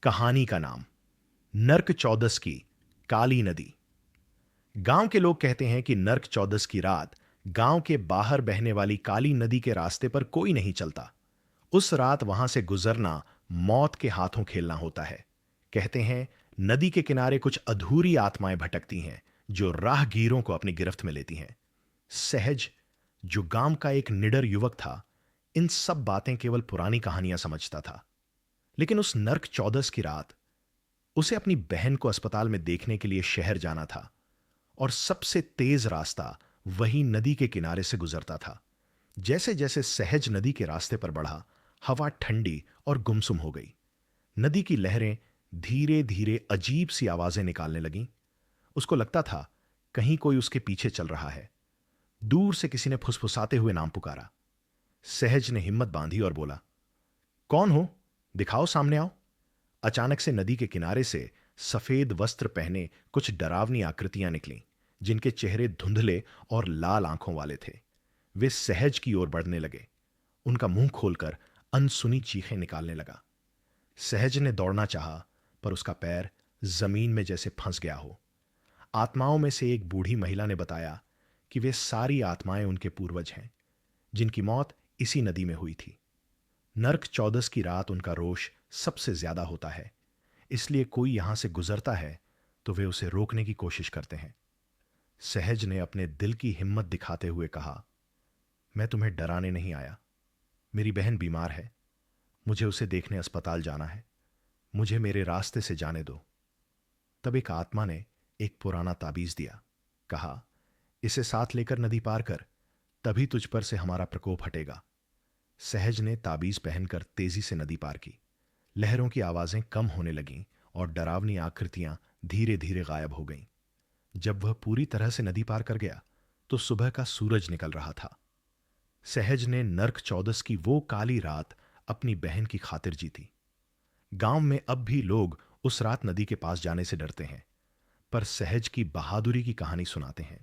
कहानी का नाम नर्क चौदस की काली नदी। गांव के लोग कहते हैं कि नर्क चौदस की रात गांव के बाहर बहने वाली काली नदी के रास्ते पर कोई नहीं चलता। उस रात वहां से गुजरना मौत के हाथों खेलना होता है। कहते हैं नदी के किनारे कुछ अधूरी आत्माएं भटकती हैं जो राहगीरों को अपनी गिरफ्त में लेती हैं। सहज, जो गांव का एक निडर युवक था, इन सब बातें केवल पुरानी कहानियां समझता था। लेकिन उस नर्क चौदस की रात उसे अपनी बहन को अस्पताल में देखने के लिए शहर जाना था, और सबसे तेज रास्ता वही नदी के किनारे से गुजरता था। जैसे जैसे सहज नदी के रास्ते पर बढ़ा, हवा ठंडी और गुमसुम हो गई। नदी की लहरें धीरे धीरे अजीब सी आवाजें निकालने लगीं। उसको लगता था कहीं कोई उसके पीछे चल रहा है। दूर से किसी ने फुसफुसाते हुए नाम पुकारा। सहज ने हिम्मत बांधी और बोला, कौन हो? दिखाओ, सामने आओ। अचानक से नदी के किनारे से सफेद वस्त्र पहने कुछ डरावनी आकृतियां निकलीं, जिनके चेहरे धुंधले और लाल आंखों वाले थे। वे सहज की ओर बढ़ने लगे। उनका मुंह खोलकर अनसुनी चीखें निकालने लगा। सहज ने दौड़ना चाहा, पर उसका पैर जमीन में जैसे फंस गया हो। आत्माओं में से एक बूढ़ी महिला ने बताया कि वे सारी आत्माएं उनके पूर्वज हैं, जिनकी मौत इसी नदी में हुई थी। नर्क चौदस की रात उनका रोष सबसे ज्यादा होता है, इसलिए कोई यहां से गुजरता है तो वे उसे रोकने की कोशिश करते हैं। सहज ने अपने दिल की हिम्मत दिखाते हुए कहा, मैं तुम्हें डराने नहीं आया। मेरी बहन बीमार है, मुझे उसे देखने अस्पताल जाना है। मुझे मेरे रास्ते से जाने दो। तब एक आत्मा ने एक पुराना ताबीज दिया। कहा, इसे साथ लेकर नदी पार कर, तभी तुझ पर से हमारा प्रकोप हटेगा। सहज ने ताबीज पहनकर तेजी से नदी पार की। लहरों की आवाजें कम होने लगीं और डरावनी आकृतियां धीरे धीरे गायब हो गईं। जब वह पूरी तरह से नदी पार कर गया तो सुबह का सूरज निकल रहा था। सहज ने नर्क चौदस की वो काली रात अपनी बहन की खातिर जीती। गांव में अब भी लोग उस रात नदी के पास जाने से डरते हैं, पर सहज की बहादुरी की कहानी सुनाते हैं।